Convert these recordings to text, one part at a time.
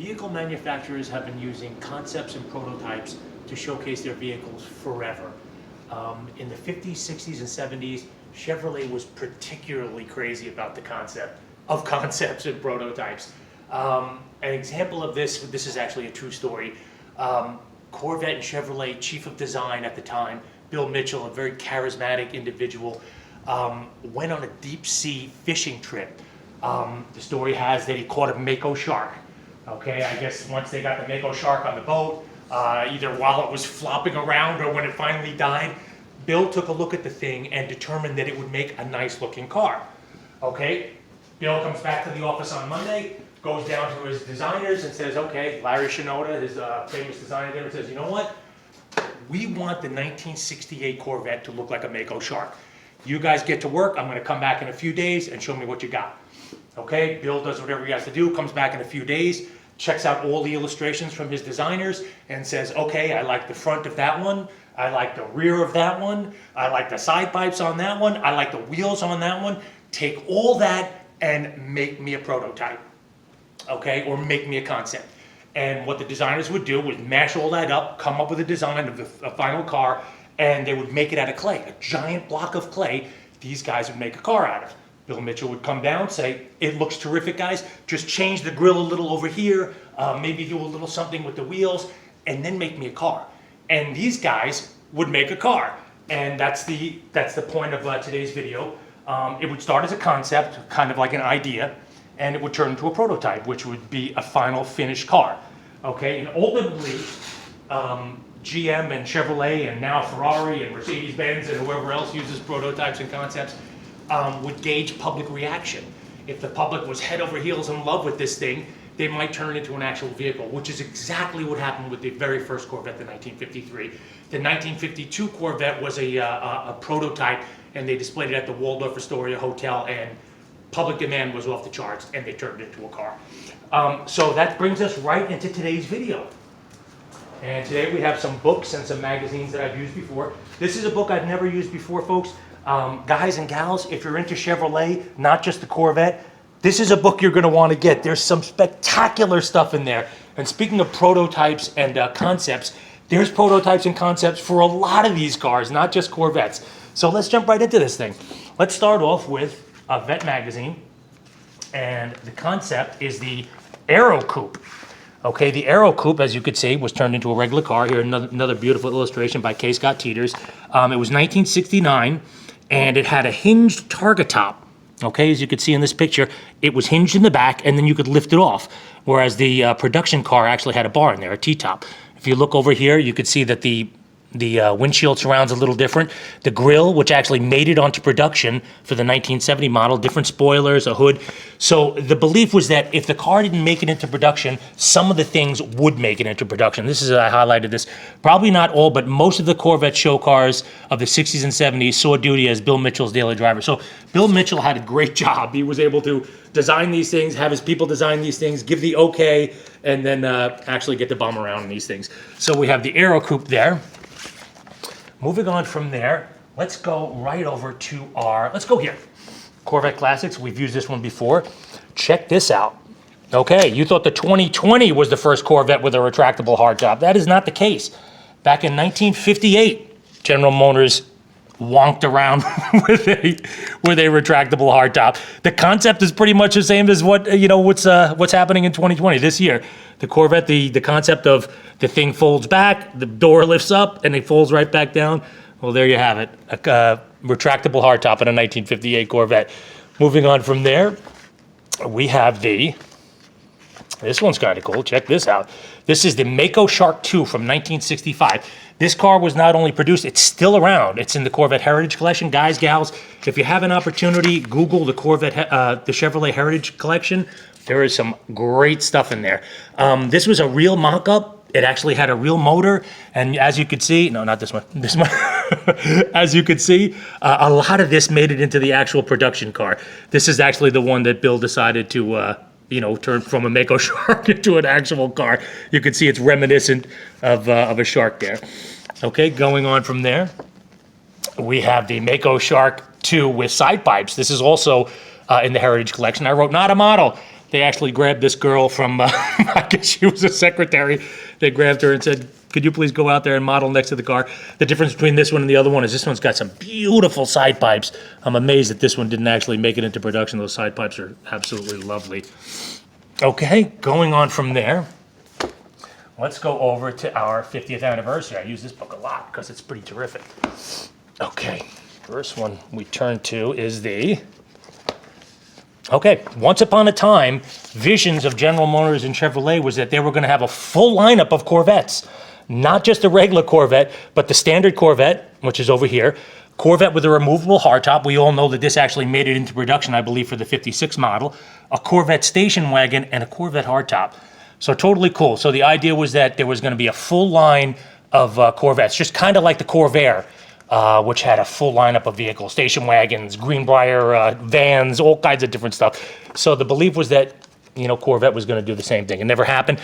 vehicle manufacturers have been using concepts and prototypes to showcase their vehicles forever. In the 50s, 60s, and 70s, Chevrolet was particularly crazy about the concept of concepts and prototypes. An example of this is actually a true story. Corvette and Chevrolet chief of design at the time, Bill Mitchell, a very charismatic individual, went on a deep sea fishing trip. The story has that he caught a Mako Shark. Okay, I guess once they got the Mako Shark on the boat, either while it was flopping around or when it finally died, Bill took a look at the thing and determined that it would make a nice looking car. Okay, Bill comes back to the office on Monday, goes down to his designers and says, okay, Larry Shinoda, his famous designer there, and says, you know what? We want the 1968 Corvette to look like a Mako Shark. You guys get to work. I'm going to come back in a few days and show me what you got. Okay, Bill does whatever he has to do, comes back in a few days, checks out all the illustrations from his designers and says, okay, I like the front of that one. I like the rear of that one. I like the side pipes on that one. I like the wheels on that one. Take all that and make me a prototype, okay, or make me a concept. And what the designers would do was mash all that up, come up with a design of a final car, and they would make it out of clay, a giant block of clay. These guys would make a car out of. Bill Mitchell would come down, say, it looks terrific, guys, just change the grill a little over here, maybe do a little something with the wheels, and then make me a car. And these guys would make a car. And that's the point of today's video. It would start as a concept, kind of like an idea, and it would turn into a prototype, which would be a final finished car. Okay, and ultimately, GM and Chevrolet and now Ferrari and Mercedes-Benz and whoever else uses prototypes and concepts would gauge public reaction. If the public was head over heels in love with this thing, they might turn it into an actual vehicle, which is exactly what happened with the very first Corvette, the 1953. The 1952 Corvette was a prototype, and they displayed it at the Waldorf Astoria Hotel, and public demand was off the charts, and they turned it into a car. So that brings us right into today's video. And today we have some books and some magazines that I've used before. This is a book I've never used before, folks. Guys and gals, if you're into Chevrolet, not just the Corvette, this is a book you're going to want to get. There's some spectacular stuff in there. And speaking of prototypes and concepts, there's prototypes and concepts for a lot of these cars, not just Corvettes. So let's jump right into this thing. Let's start off with a Vet magazine. And the concept is the Aero Coupe. Okay, the Aero Coupe, as you could see, was turned into a regular car. Here, another beautiful illustration by K. Scott Teeters. It was 1969, and it had a hinged targa top. Okay, as you could see in this picture, it was hinged in the back, and then you could lift it off, whereas the production car actually had a bar in there, a T-top. If you look over here, you could see that the windshield surround's a little different. The grille, which actually made it onto production for the 1970 model, different spoilers, a hood. So the belief was that if the car didn't make it into production, some of the things would make it into production. This is, I highlighted this, probably not all, but most of the Corvette show cars of the 60s and 70s saw duty as Bill Mitchell's daily driver. So Bill Mitchell had a great job. He was able to design these things, have his people design these things, give the okay, and then actually get to bomb around in these things. So we have the Aero Coupe there. Moving on from there, let's go right over to let's go here. Corvette Classics, we've used this one before. Check this out. Okay, you thought the 2020 was the first Corvette with a retractable hardtop. That is not the case. Back in 1958, General Motors wonked around with a retractable hardtop. The concept is pretty much the same as what's happening in 2020 this year. The Corvette, the concept of the thing folds back, the door lifts up, and it folds right back down. Well, there you have it, a retractable hardtop in a 1958 Corvette. Moving on from there, we have this one's kind of cool. Check this out. This is the Mako Shark 2 from 1965. This car was not only produced, it's still around. It's in the Corvette Heritage Collection. Guys, gals, if you have an opportunity, Google the the Chevrolet Heritage Collection. There is some great stuff in there. This was a real mock-up. It actually had a real motor, and as you could see, no, not this one, this one. As you could see, a lot of this made it into the actual production car. This is actually the one that Bill decided to turn from a Mako Shark into an actual car. You can see it's reminiscent of a shark there. Okay, going on from there, we have the Mako Shark 2 with side pipes. This is also in the Heritage Collection. I wrote, not a model. They actually grabbed this girl from, I guess she was a secretary. They grabbed her and said, could you please go out there and model next to the car? The difference between this one and the other one is this one's got some beautiful side pipes. I'm amazed that this one didn't actually make it into production. Those side pipes are absolutely lovely. Okay, going on from there, let's go over to our 50th anniversary. I use this book a lot because it's pretty terrific. Okay, first one we turn to is the... Okay, once upon a time, visions of General Motors and Chevrolet was that they were going to have a full lineup of Corvettes. Not just a regular Corvette, but the standard Corvette, which is over here. Corvette with a removable hardtop. We all know that this actually made it into production, I believe, for the 56 model. A Corvette station wagon and a Corvette hardtop. So totally cool. So the idea was that there was going to be a full line of Corvettes, just kind of like the Corvair. Which had a full lineup of vehicles, station wagons, Greenbrier vans, all kinds of different stuff. So the belief was that, you know, Corvette was going to do the same thing. It never happened.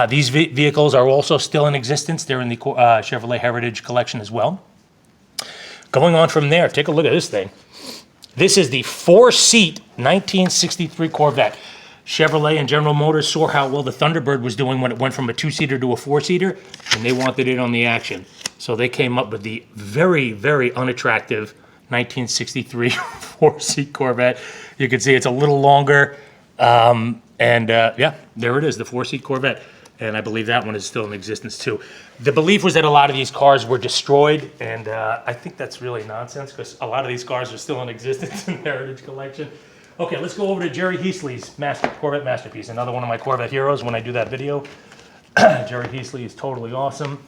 These vehicles are also still in existence. They're in the Chevrolet Heritage Collection as well. Going on from there, take a look at this thing. This is the 4-seat 1963 Corvette. Chevrolet and General Motors saw how well the Thunderbird was doing when it went from a 2-seater to a 4-seater, and they wanted it on the action. So they came up with the very, very unattractive 1963 4-seat Corvette. You can see it's a little longer, yeah, there it is, the 4-seat Corvette. And I believe that one is still in existence too. The belief was that a lot of these cars were destroyed, and I think that's really nonsense because a lot of these cars are still in existence in the Heritage Collection. Okay, let's go over to Jerry Heasley's Corvette Masterpiece, another one of my Corvette heroes when I do that video. Jerry Heasley is totally awesome.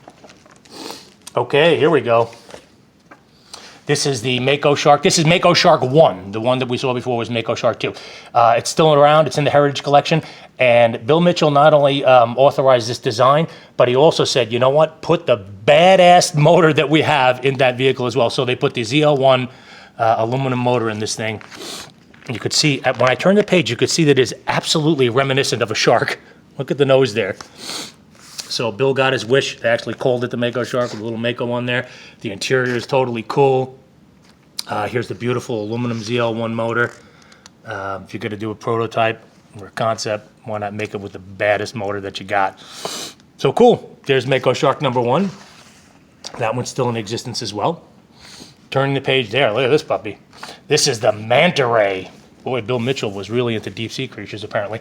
Okay, here we go. This is the Mako Shark. This is Mako Shark 1. The one that we saw before was Mako Shark 2. It's still around. It's in the Heritage Collection. And Bill Mitchell not only authorized this design, but he also said, you know what, put the badass motor that we have in that vehicle as well. So they put the ZL1 aluminum motor in this thing. You could see, when I turned the page, you could see that it is absolutely reminiscent of a shark. Look at the nose there. So Bill got his wish. They actually called it the Mako Shark with a little Mako on there. The interior is totally cool. Here's the beautiful aluminum ZL1 motor. If you're going to do a prototype or a concept, why not make it with the baddest motor that you got? So cool. There's Mako Shark number 1. That one's still in existence as well. Turning the page there, look at this puppy. This is the Manta Ray. Boy, Bill Mitchell was really into deep sea creatures, apparently.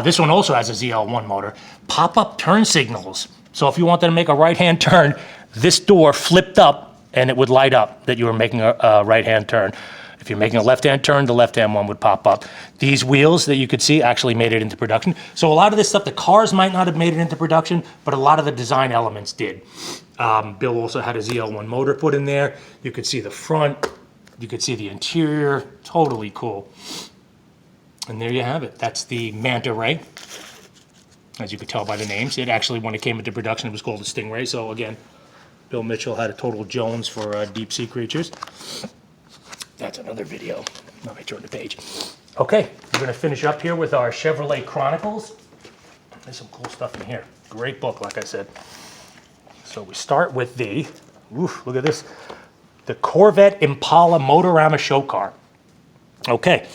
This one also has a ZL1 motor. Pop-up turn signals. So if you wanted to make a right-hand turn, this door flipped up and it would light up that you were making a right-hand turn. If you're making a left-hand turn, the left-hand one would pop up. These wheels that you could see actually made it into production. So a lot of this stuff, the cars might not have made it into production, but a lot of the design elements did. Bill also had a ZL1 motor put in there. You could see the front. You could see the interior. Totally cool. And there you have it. That's the Manta Ray. As you could tell by the names. It actually, when it came into production, it was called a Stingray. So again, Bill Mitchell had a total Jones for deep sea creatures. That's another video. Let me turn the page. Okay, we're going to finish up here with our Chevrolet Chronicles. There's some cool stuff in here. Great book, like I said. So we start with the, look at this, the Corvette Impala Motorama show car. Okay,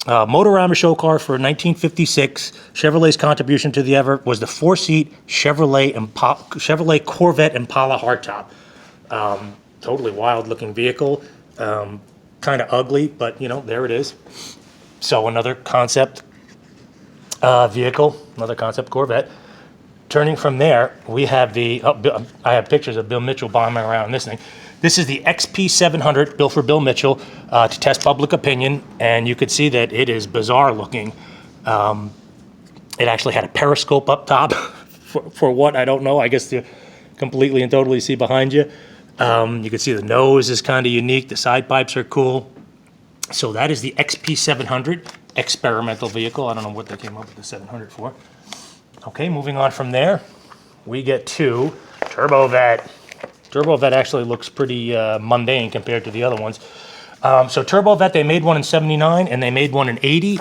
Motorama show car for 1956. Chevrolet's contribution to the effort was the 4-seat Chevrolet Corvette Impala hardtop. Totally wild-looking vehicle. Kind of ugly, but you know, there it is. So another concept vehicle, another concept Corvette. Turning from there, we have the, I have pictures of Bill Mitchell bombing around this thing. This is the XP700 built for Bill Mitchell to test public opinion, and you could see that it is bizarre looking. It actually had a periscope up top for what, I don't know. I guess to completely and totally see behind you. You can see the nose is kind of unique. The side pipes are cool. So that is the XP700 experimental vehicle. I don't know what they came up with the 700 for. Okay, moving on from there, we get to Turbovet. Turbovet actually looks pretty mundane compared to the other ones. So Turbovet, they made one in 79 and they made one in 80.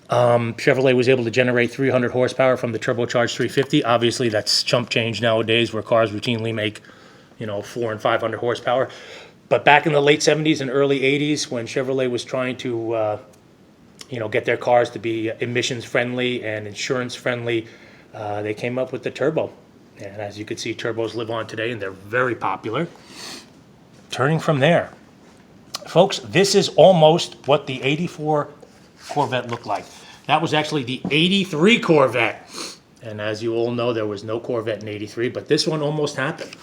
Chevrolet was able to generate 300 horsepower from the turbocharged 350. Obviously, that's chump change nowadays where cars routinely make, you know, 400 and 500 horsepower. But back in the late 70s and early 80s, when Chevrolet was trying to get their cars to be emissions friendly and insurance friendly, they came up with the turbo. And as you can see, turbos live on today, and they're very popular. Turning from there, folks, this is almost what the 84 Corvette looked like. That was actually the 83 Corvette. And as you all know, there was no Corvette in 83, but this one almost happened.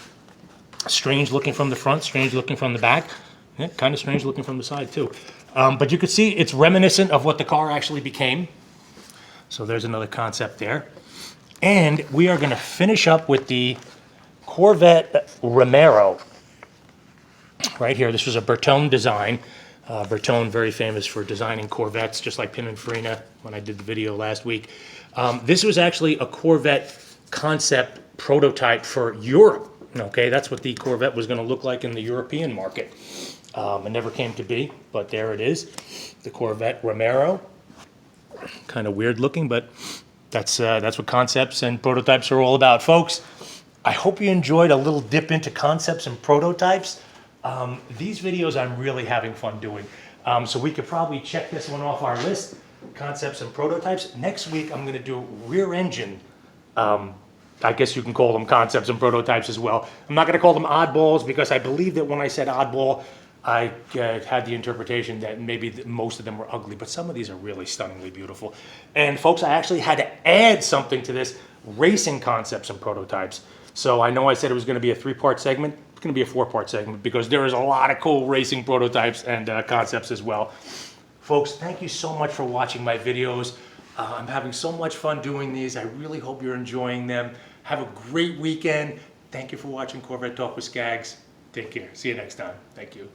Strange looking from the front, strange looking from the back. Yeah, kind of strange looking from the side too. But you can see it's reminiscent of what the car actually became. So there's another concept there. And we are going to finish up with the Corvette Romero. Right here, this was a Bertone design. Bertone, very famous for designing Corvettes, just like Pininfarina when I did the video last week. This was actually a Corvette concept prototype for Europe. Okay, that's what the Corvette was going to look like in the European market. It never came to be, but there it is, the Corvette Romero. Kind of weird looking, but that's what concepts and prototypes are all about, folks. I hope you enjoyed a little dip into concepts and prototypes. These videos I'm really having fun doing. So we could probably check this one off our list, concepts and prototypes. Next week I'm going to do rear engine. I guess you can call them concepts and prototypes as well. I'm not going to call them oddballs because I believe that when I said oddball, I had the interpretation that maybe most of them were ugly, but some of these are really stunningly beautiful. And folks, I actually had to add something to this, racing concepts and prototypes. So I know I said it was going to be a 3-part segment. It's going to be a 4-part segment because there is a lot of cool racing prototypes and concepts as well. Folks, thank you so much for watching my videos. I'm having so much fun doing these. I really hope you're enjoying them. Have a great weekend. Thank you for watching Corvette Talk with Scags. Take care. See you next time. Thank you.